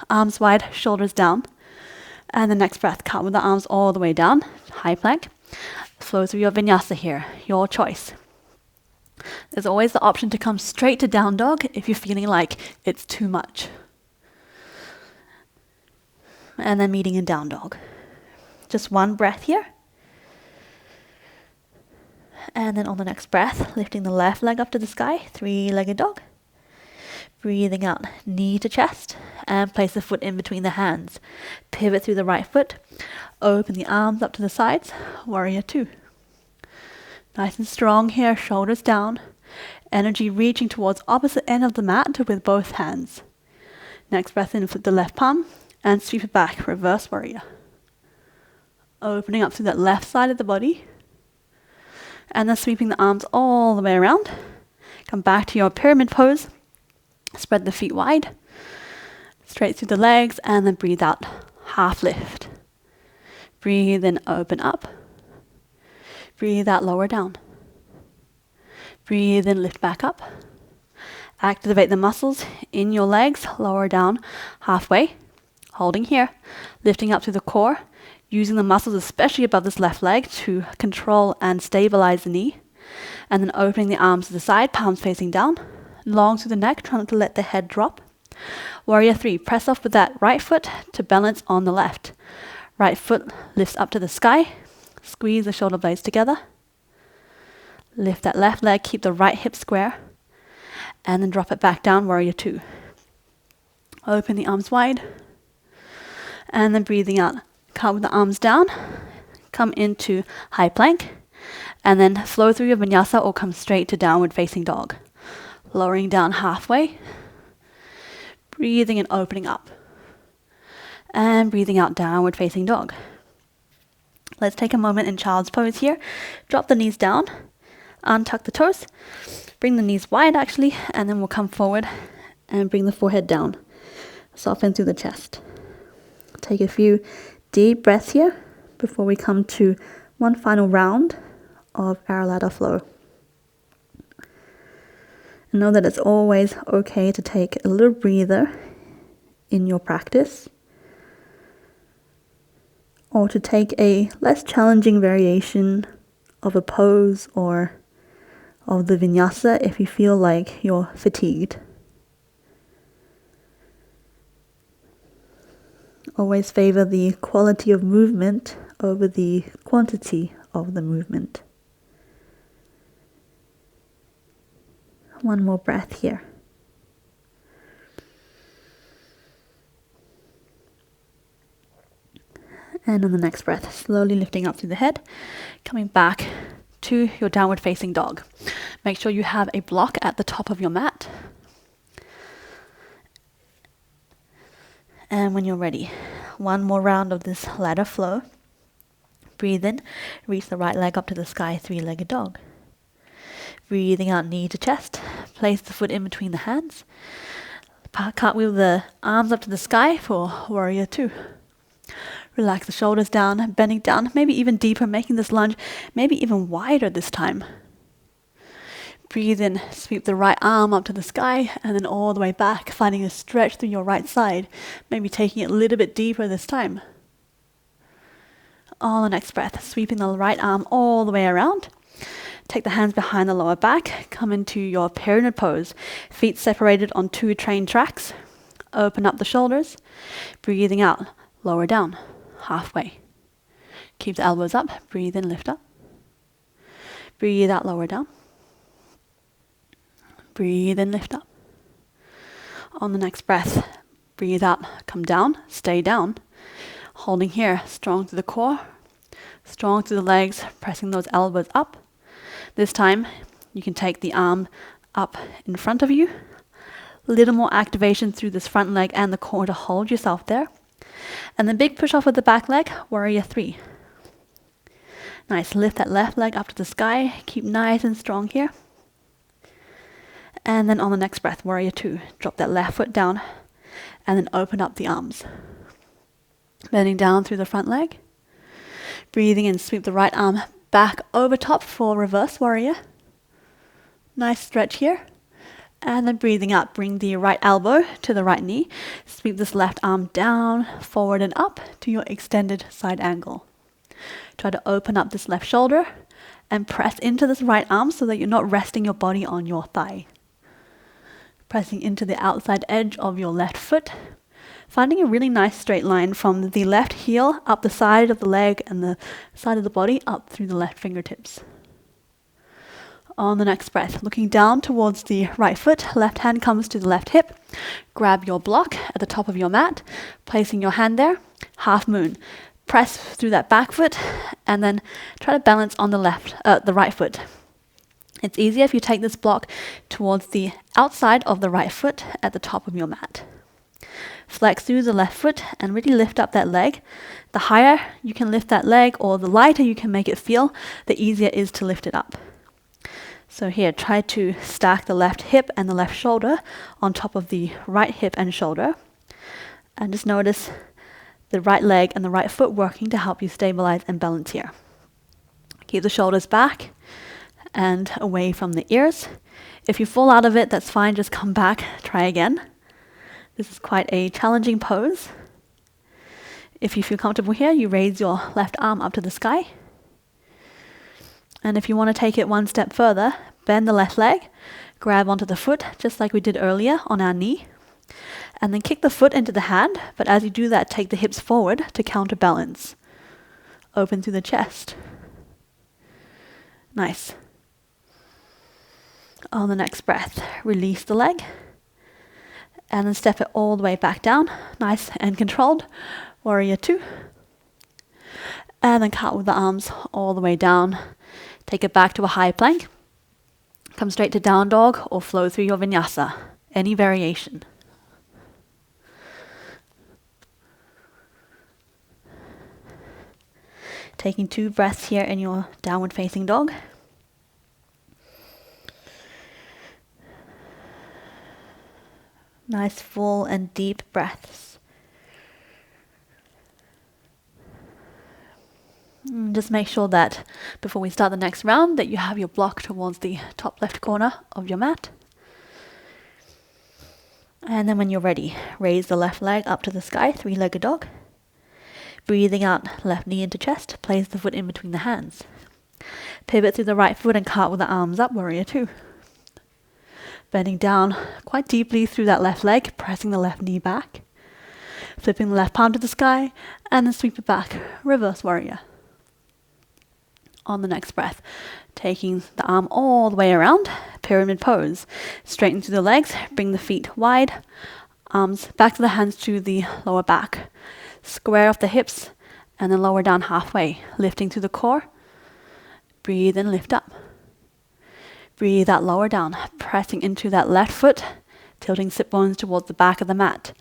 Arms wide, shoulders down. And the next breath, count with the arms all the way down. High plank. Flow through your vinyasa here. Your choice. There's always the option to come straight to down dog if you're feeling like it's too much. And then meeting in down dog. Just one breath here. And then on the next breath, lifting the left leg up to the sky, three-legged dog. Breathing out, knee to chest, and place the foot in between the hands. Pivot through the right foot. Open the arms up to the sides, warrior two. Nice and strong here, shoulders down. Energy reaching towards opposite end of the mat with both hands. Next breath in, flip the left palm, and sweep it back, reverse warrior. Opening up through that left side of the body. And then sweeping the arms all the way around. Come back to your pyramid pose. Spread the feet wide. Straight through the legs and then breathe out. Half lift. Breathe in, open up. Breathe out, lower down. Breathe in, lift back up. Activate the muscles in your legs, lower down halfway. Holding here, lifting up to the core, using the muscles especially above this left leg to control and stabilize the knee. And then opening the arms to the side, palms facing down, long through the neck, trying not to let the head drop. Warrior 3, press off with that right foot to balance on the left. Right foot lifts up to the sky, squeeze the shoulder blades together. Lift that left leg, keep the right hip square, and then drop it back down, Warrior 2. Open the arms wide, and then breathing out. Come with the arms down, come into high plank, and then flow through your vinyasa or come straight to downward facing dog. Lowering down halfway, breathing and opening up, and breathing out, downward facing dog. Let's take a moment in child's pose here. Drop the knees down, untuck the toes, bring the knees wide actually, and then we'll come forward and bring the forehead down. Soften through the chest. Take a few deep breaths here before we come to one final round of our ladder flow. And know that it's always okay to take a little breather in your practice, or to take a less challenging variation of a pose or of the vinyasa if you feel like you're fatigued. Always favor the quality of movement over the quantity of the movement. One more breath here. And on the next breath, slowly lifting up through the head, coming back to your downward facing dog. Make sure you have a block at the top of your mat. And when you're ready, one more round of this ladder flow. Breathe in, reach the right leg up to the sky, three-legged dog. Breathing out, knee to chest. Place the foot in between the hands. Cartwheel the arms up to the sky for Warrior 2. Relax the shoulders down, bending down, maybe even deeper, making this lunge maybe even wider this time. Breathe in, sweep the right arm up to the sky and then all the way back, finding a stretch through your right side, maybe taking it a little bit deeper this time. On the next breath, sweeping the right arm all the way around. Take the hands behind the lower back, come into your pyramid pose, feet separated on 2 train tracks. Open up the shoulders, breathing out, lower down, halfway. Keep the elbows up, breathe in, lift up. Breathe out, lower down. Breathe in, lift up. On the next breath, breathe out, come down, stay down. Holding here, strong through the core, strong through the legs, pressing those elbows up. This time, you can take the arm up in front of you. A little more activation through this front leg and the core to hold yourself there. And then big push off with the back leg, Warrior 3. Nice, lift that left leg up to the sky. Keep nice and strong here. And then on the next breath, Warrior 2. Drop that left foot down and then open up the arms. Bending down through the front leg. Breathing in, sweep the right arm back over top for reverse warrior. Nice stretch here. And then breathing out, bring the right elbow to the right knee. Sweep this left arm down, forward and up to your extended side angle. Try to open up this left shoulder and press into this right arm so that you're not resting your body on your thigh. Pressing into the outside edge of your left foot. Finding a really nice straight line from the left heel up the side of the leg and the side of the body up through the left fingertips. On the next breath, looking down towards the right foot, left hand comes to the left hip. Grab your block at the top of your mat, placing your hand there, half moon. Press through that back foot and then try to balance on the right foot. It's easier if you take this block towards the outside of the right foot at the top of your mat. Flex through the left foot and really lift up that leg. The higher you can lift that leg or the lighter you can make it feel, the easier it is to lift it up. So here, try to stack the left hip and the left shoulder on top of the right hip and shoulder. And just notice the right leg and the right foot working to help you stabilize and balance here. Keep the shoulders back and away from the ears. If you fall out of it, that's fine. Just come back, try again. This is quite a challenging pose. If you feel comfortable here, you raise your left arm up to the sky. And if you want to take it one step further, bend the left leg, grab onto the foot, just like we did earlier on our knee, and then kick the foot into the hand, but as you do that, take the hips forward to counterbalance. Open through the chest. Nice. On the next breath, release the leg, and then step it all the way back down. Nice and controlled. Warrior 2. And then cartwheel the arms all the way down. Take it back to a high plank. Come straight to down dog or flow through your vinyasa. Any variation. Taking 2 breaths here in your downward facing dog. Nice full and deep breaths. Just make sure that before we start the next round that you have your block towards the top left corner of your mat. And then when you're ready, raise the left leg up to the sky, 3-legged dog. Breathing out, left knee into chest, place the foot in between the hands. Pivot through the right foot and cartwheel the arms up, warrior 2. Bending down quite deeply through that left leg, pressing the left knee back. Flipping the left palm to the sky, and then sweep it back, reverse warrior. On the next breath, taking the arm all the way around, pyramid pose. Straighten through the legs, bring the feet wide, arms back to the hands to the lower back. Square off the hips, and then lower down halfway, lifting through the core. Breathe and lift up. Breathe out, lower down, pressing into that left foot, tilting sit bones towards the back of the mat.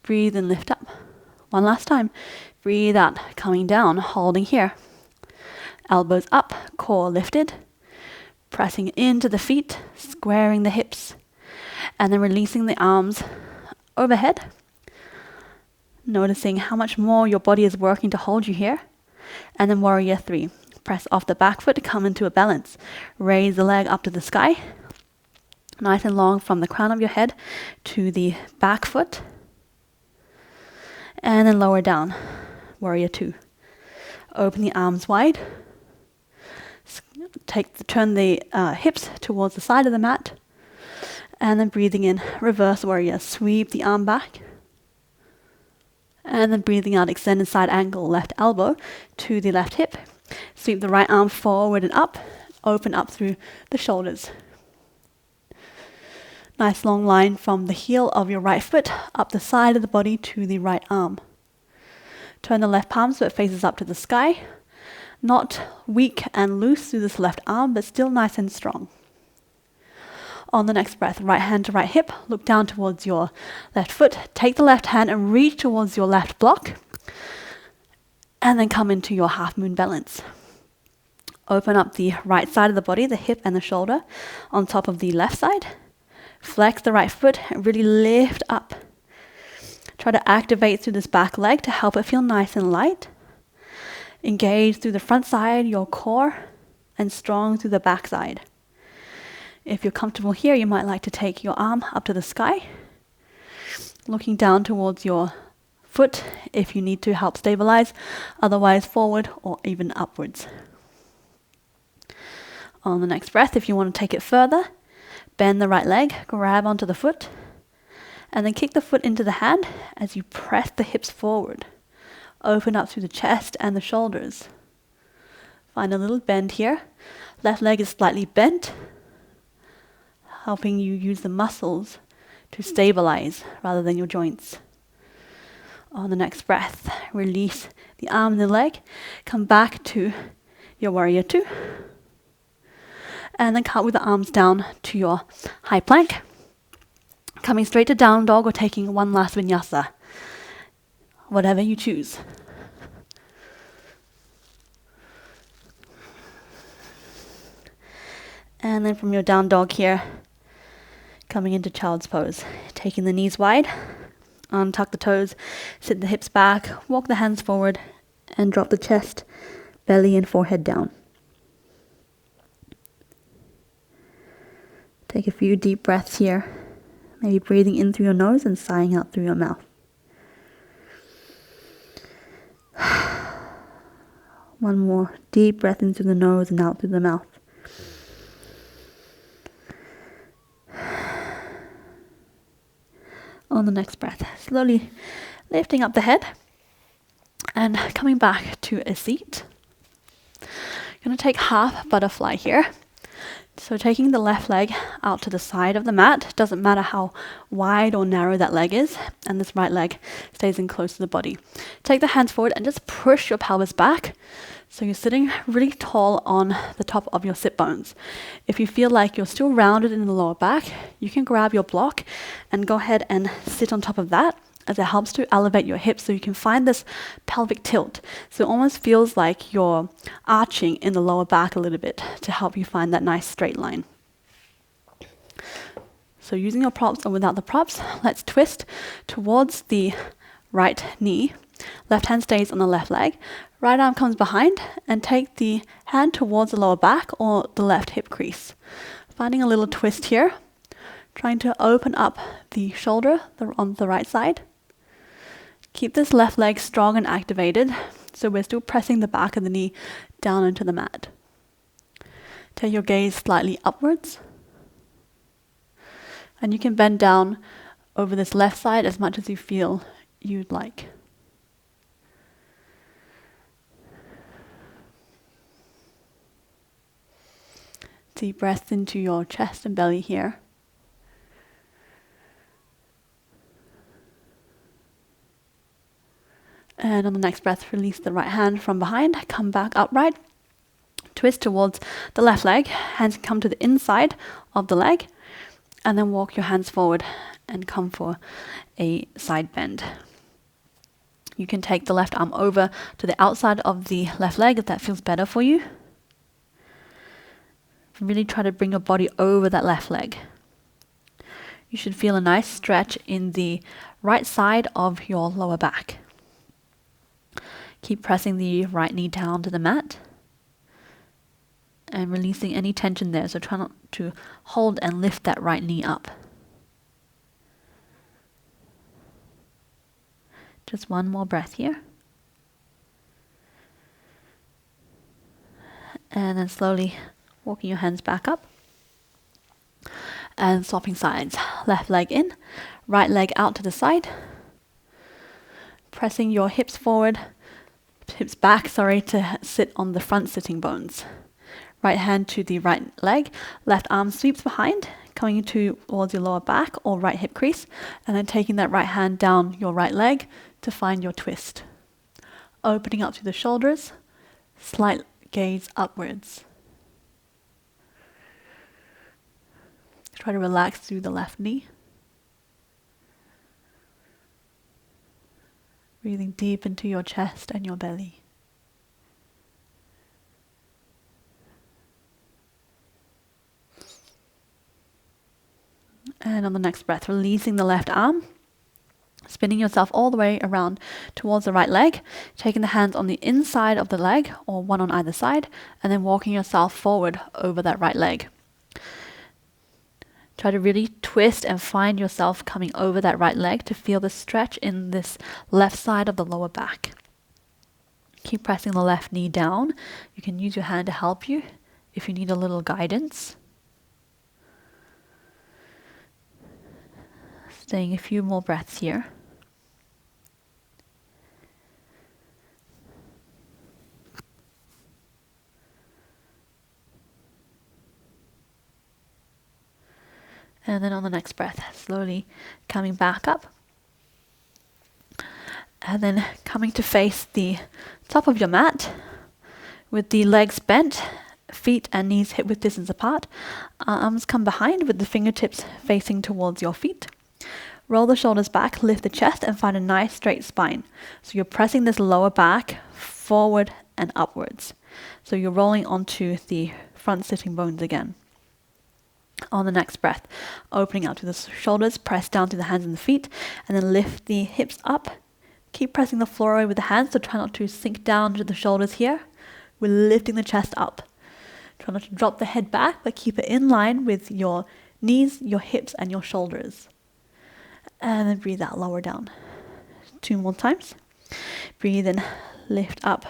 Breathe and lift up. One last time. Breathe out, coming down, holding here. Elbows up, core lifted. Pressing into the feet, squaring the hips. And then releasing the arms overhead. Noticing how much more your body is working to hold you here. And then warrior 3. Press off the back foot to come into a balance. Raise the leg up to the sky. Nice and long from the crown of your head to the back foot. And then lower down. Warrior 2. Open the arms wide. Turn the hips towards the side of the mat. And then breathing in, reverse warrior. Sweep the arm back. And then breathing out, extended side angle, left elbow to the left hip. Sweep the right arm forward and up. Open up through the shoulders. Nice long line from the heel of your right foot up the side of the body to the right arm. Turn the left palm so it faces up to the sky. Not weak and loose through this left arm, but still nice and strong. On the next breath, right hand to right hip, look down towards your left foot. Take the left hand and reach towards your left block. And then come into your half moon balance. Open up the right side of the body, the hip and the shoulder, on top of the left side. Flex the right foot and really lift up. Try to activate through this back leg to help it feel nice and light. Engage through the front side, your core, and strong through the back side. If you're comfortable here, you might like to take your arm up to the sky, looking down towards your foot if you need to help stabilize, otherwise forward or even upwards. On the next breath, if you want to take it further, bend the right leg, grab onto the foot, and then kick the foot into the hand as you press the hips forward. Open up through the chest and the shoulders. Find a little bend here. Left leg is slightly bent, helping you use the muscles to stabilize rather than your joints. On the next breath, release the arm and the leg. Come back to your warrior 2. And then cartwheel the arms down to your high plank. Coming straight to down dog or taking one last vinyasa. Whatever you choose. And then from your down dog here, coming into child's pose. Taking the knees wide. Untuck the toes, sit the hips back, walk the hands forward, and drop the chest, belly and forehead down. Take a few deep breaths here, maybe breathing in through your nose and sighing out through your mouth. One more deep breath in through the nose and out through the mouth. On the next breath, slowly lifting up the head and coming back to a seat. I'm going to take half butterfly here. So taking the left leg out to the side of the mat, doesn't matter how wide or narrow that leg is, and this right leg stays in close to the body. Take the hands forward and just push your pelvis back. So you're sitting really tall on the top of your sit bones. If you feel like you're still rounded in the lower back, you can grab your block and go ahead and sit on top of that, as it helps to elevate your hips so you can find this pelvic tilt. So it almost feels like you're arching in the lower back a little bit to help you find that nice straight line. So using your props or without the props, let's twist towards the right knee. Left hand stays on the left leg. Right arm comes behind and take the hand towards the lower back or the left hip crease. Finding a little twist here. Trying to open up the shoulder on the right side. Keep this left leg strong and activated, so we're still pressing the back of the knee down into the mat. Take your gaze slightly upwards. And you can bend down over this left side as much as you feel you'd like. Deep breath into your chest and belly here. And on the next breath, release the right hand from behind, come back upright, twist towards the left leg, hands come to the inside of the leg, and then walk your hands forward and come for a side bend. You can take the left arm over to the outside of the left leg if that feels better for you. Really try to bring your body over that left leg. You should feel a nice stretch in the right side of your lower back. Keep pressing the right knee down to the mat and releasing any tension there. So try not to hold and lift that right knee up. Just one more breath here. And then slowly walking your hands back up. And swapping sides. Left leg in, right leg out to the side. Pressing your hips back, to sit on the front sitting bones. Right hand to the right leg, left arm sweeps behind, coming towards your lower back or right hip crease, and then taking that right hand down your right leg to find your twist. Opening up through the shoulders, slight gaze upwards. Try to relax through the left knee. Breathing deep into your chest and your belly. And on the next breath, releasing the left arm, spinning yourself all the way around towards the right leg, taking the hands on the inside of the leg, or one on either side, and then walking yourself forward over that right leg. Try to really twist and find yourself coming over that right leg to feel the stretch in this left side of the lower back. Keep pressing the left knee down. You can use your hand to help you if you need a little guidance. Staying a few more breaths here. And then on the next breath, slowly coming back up. And then coming to face the top of your mat with the legs bent, feet and knees hip width distance apart. Arms come behind with the fingertips facing towards your feet. Roll the shoulders back, lift the chest and find a nice straight spine. So you're pressing this lower back forward and upwards. So you're rolling onto the front sitting bones again. On the next breath, opening out to the shoulders, press down to the hands and the feet, and then lift the hips up. Keep pressing the floor away with the hands, so try not to sink down to the shoulders here. We're lifting the chest up. Try not to drop the head back, but keep it in line with your knees, your hips, and your shoulders. And then breathe out, lower down. 2 more times. Breathe in, lift up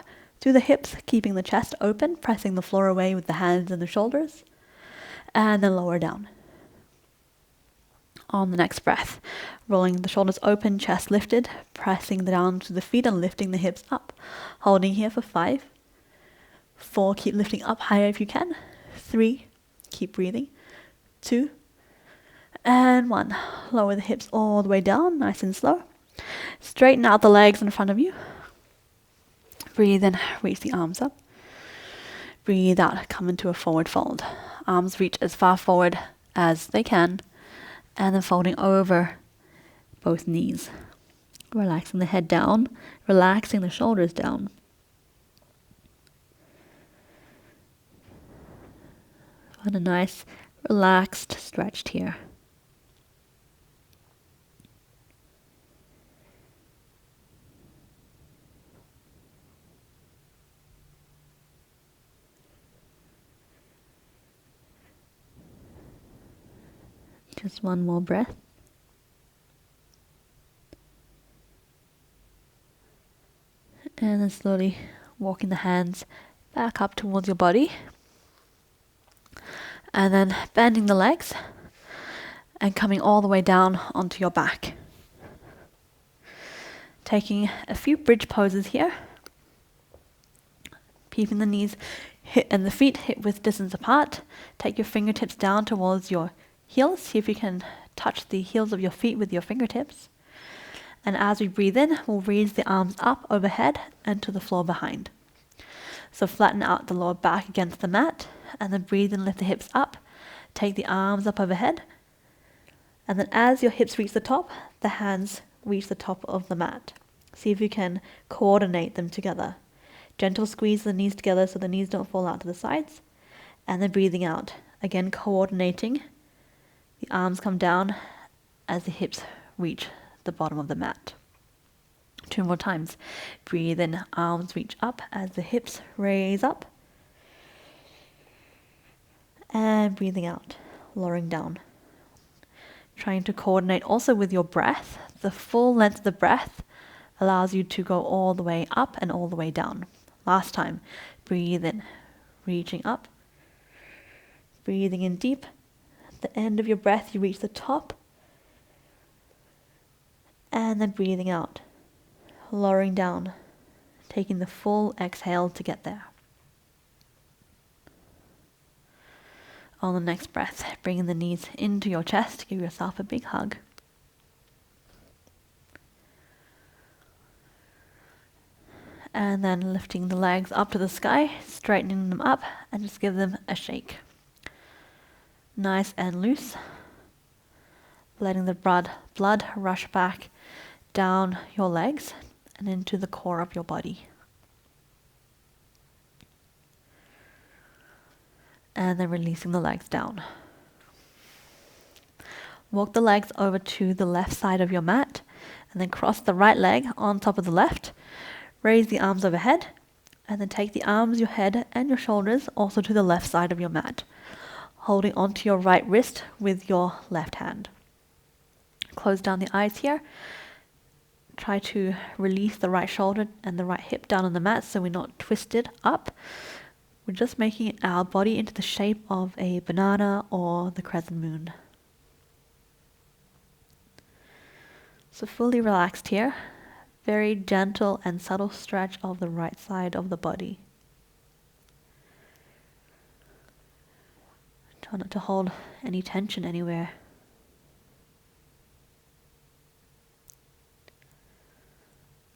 through the hips, keeping the chest open, pressing the floor away with the hands and the shoulders, and then lower down. On the next breath, rolling the shoulders open, chest lifted, pressing down to the feet and lifting the hips up. Holding here for 5, 4, keep lifting up higher if you can, 3, keep breathing, 2, and 1. Lower the hips all the way down, nice and slow. Straighten out the legs in front of you. Breathe in, reach the arms up. Breathe out, come into a forward fold. Arms reach as far forward as they can, and then folding over both knees. Relaxing the head down, relaxing the shoulders down. Find a nice, relaxed, stretched here. Just one more breath. And then slowly walking the hands back up towards your body. And then bending the legs and coming all the way down onto your back. Taking a few bridge poses here. Keeping the knees hip and the feet hip width distance apart. Take your fingertips down towards your heels. See if you can touch the heels of your feet with your fingertips. And as we breathe in, we'll raise the arms up overhead and to the floor behind. So flatten out the lower back against the mat, and then breathe and lift the hips up. Take the arms up overhead, and then as your hips reach the top, the hands reach the top of the mat. See if you can coordinate them together. Gentle squeeze the knees together so the knees don't fall out to the sides, and then breathing out. Again, coordinating. The arms come down as the hips reach the bottom of the mat. 2 more times. Breathe in, arms reach up as the hips raise up. And breathing out, lowering down. Trying to coordinate also with your breath. The full length of the breath allows you to go all the way up and all the way down. Last time. Breathe in, reaching up. Breathing in deep. At the end of your breath, you reach the top. And then breathing out, lowering down, taking the full exhale to get there. On the next breath, bringing the knees into your chest, give yourself a big hug. And then lifting the legs up to the sky, straightening them up, and just give them a shake. Nice and loose. Letting the blood rush back down your legs and into the core of your body. And then releasing the legs down. Walk the legs over to the left side of your mat, and then cross the right leg on top of the left. Raise the arms overhead, and then take the arms, your head, and your shoulders also to the left side of your mat, holding onto your right wrist with your left hand. Close down the eyes here. Try to release the right shoulder and the right hip down on the mat so we're not twisted up. We're just making our body into the shape of a banana or the crescent moon. So fully relaxed here. Very gentle and subtle stretch of the right side of the body. Try not to hold any tension anywhere.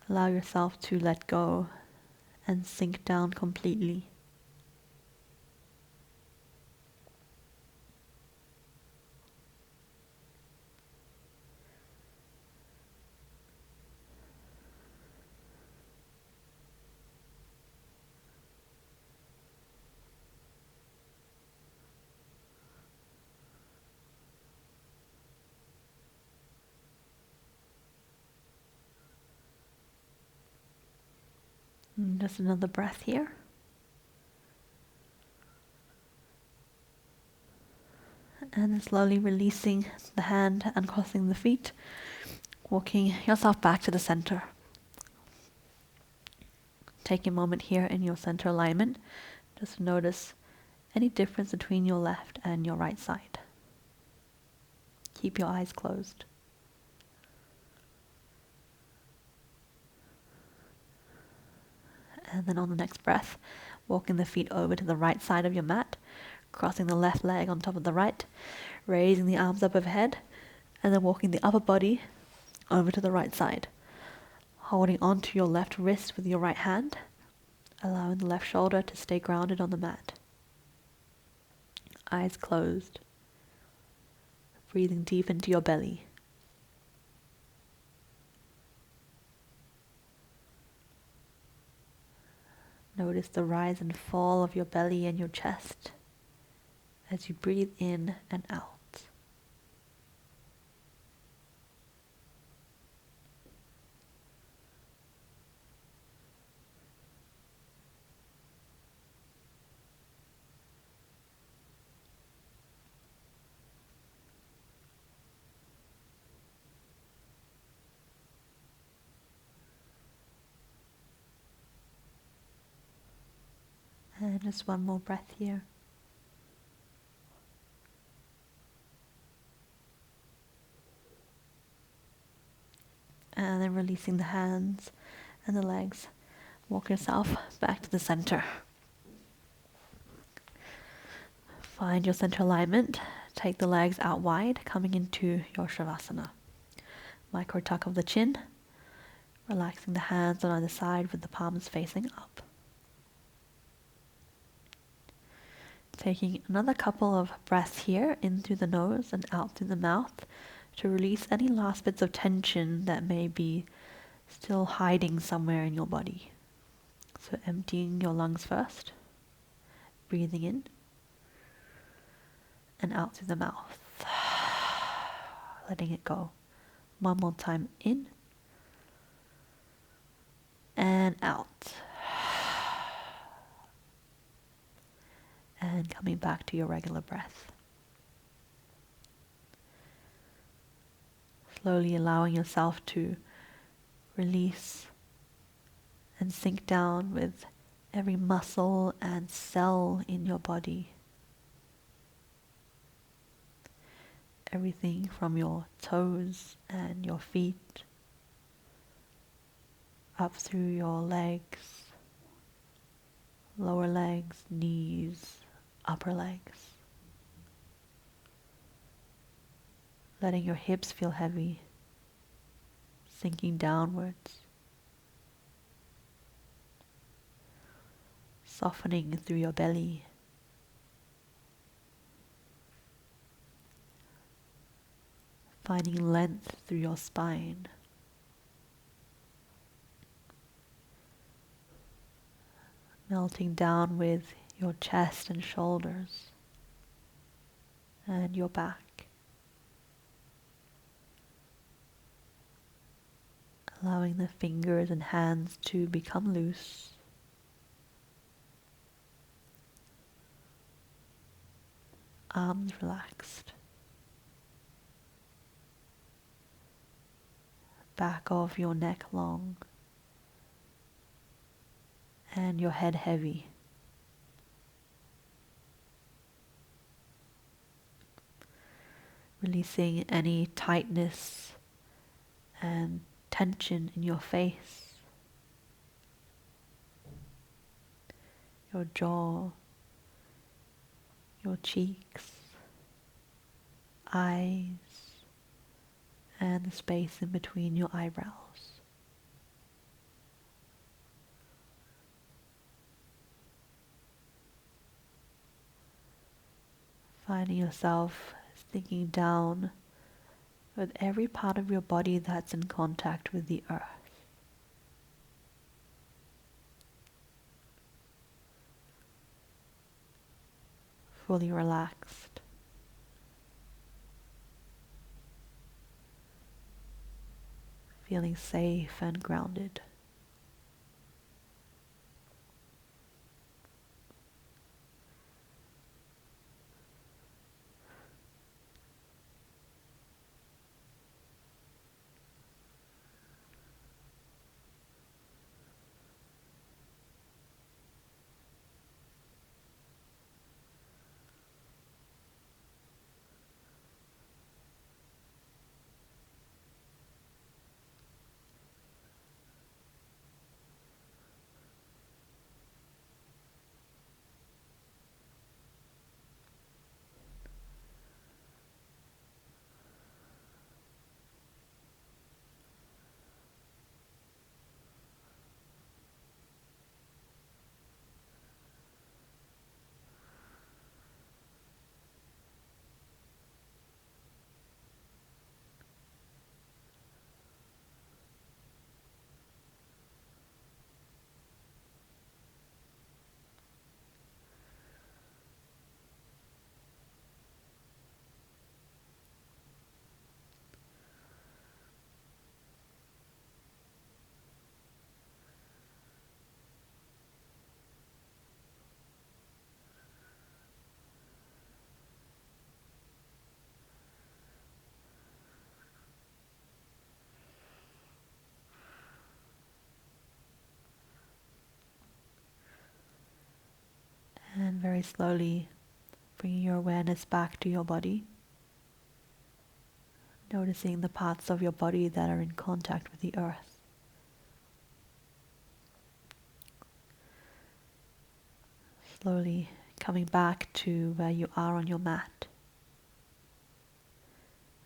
Allow yourself to let go and sink down completely. And just another breath here. And then slowly releasing the hand and crossing the feet, walking yourself back to the center. take a moment here in your center alignment. Just notice any difference between your left and your right side. Keep your eyes closed. And then on the next breath, walking the feet over to the right side of your mat, crossing the left leg on top of the right, raising the arms up overhead, and then walking the upper body over to the right side. Holding onto your left wrist with your right hand, allowing the left shoulder to stay grounded on the mat. Eyes closed. Breathing deep into your belly. Notice the rise and fall of your belly and your chest as you breathe in and out. And just one more breath here. And then releasing the hands and the legs. Walk yourself back to the center. Find your center alignment. Take the legs out wide, coming into your Shavasana. Micro tuck of the chin. Relaxing the hands on either side with the palms facing up. Taking another couple of breaths here, in through the nose and out through the mouth, to release any last bits of tension that may be still hiding somewhere in your body. So emptying your lungs first, breathing in and out through the mouth, letting it go. One more time, in and out. And coming back to your regular breath. Slowly allowing yourself to release and sink down with every muscle and cell in your body. Everything from your toes and your feet up through your legs, lower legs, knees, upper legs. Letting your hips feel heavy, sinking downwards. Softening through your belly. Finding length through your spine. Melting down with your chest and shoulders and your back. Allowing the fingers and hands to become loose. Arms relaxed. Back of your neck long. And your head heavy. Releasing any tightness and tension in your face, your jaw, your cheeks, eyes, and the space in between your eyebrows. Finding yourself sinking down with every part of your body that's in contact with the earth. Fully relaxed. Feeling safe and grounded. Very slowly bringing your awareness back to your body. Noticing the parts of your body that are in contact with the earth. Slowly coming back to where you are on your mat.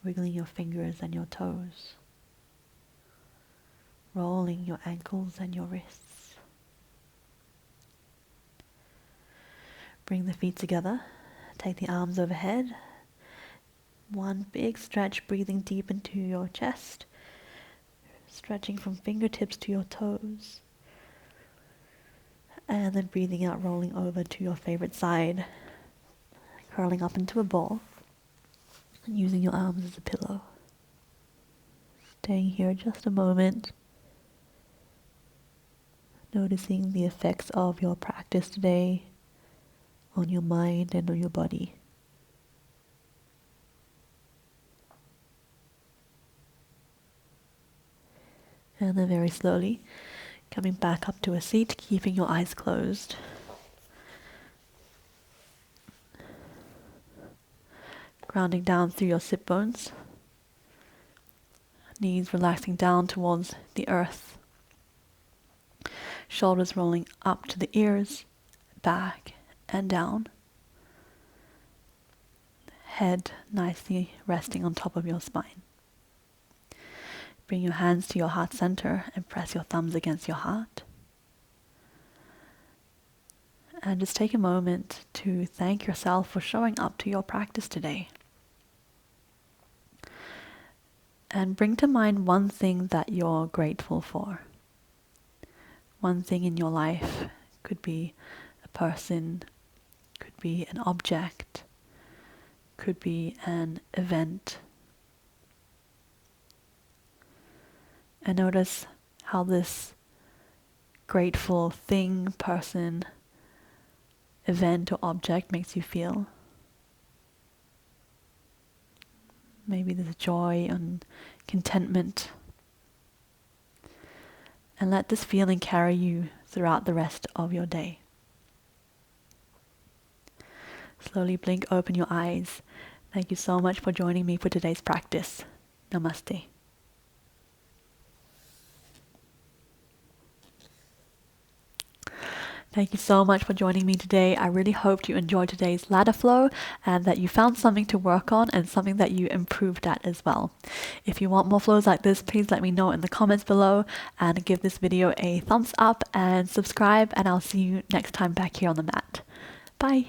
Wiggling your fingers and your toes. Rolling your ankles and your wrists. Bring the feet together. Take the arms overhead. One big stretch, breathing deep into your chest. Stretching from fingertips to your toes. And then breathing out, rolling over to your favorite side. Curling up into a ball. And using your arms as a pillow. Staying here just a moment. Noticing the effects of your practice today on your mind and on your body. And then very slowly coming back up to a seat, keeping your eyes closed. Grounding down through your sit bones. Knees relaxing down towards the earth. Shoulders rolling up to the ears, back and down. Head nicely resting on top of your spine. Bring your hands to your heart center and press your thumbs against your heart. And just take a moment to thank yourself for showing up to your practice today. And bring to mind one thing that you're grateful for. One thing in your life. Could be a person, could be an object, could be an event. And notice how this grateful thing, person, event or object makes you feel. Maybe there's joy and contentment. And let this feeling carry you throughout the rest of your day. Slowly blink open your eyes. Thank you so much for joining me for today's practice. Namaste. Thank you so much for joining me today. I really hoped you enjoyed today's ladder flow and that you found something to work on and something that you improved at as well. If you want more flows like this, please let me know in the comments below and give this video a thumbs up and subscribe, and I'll see you next time back here on the mat. Bye.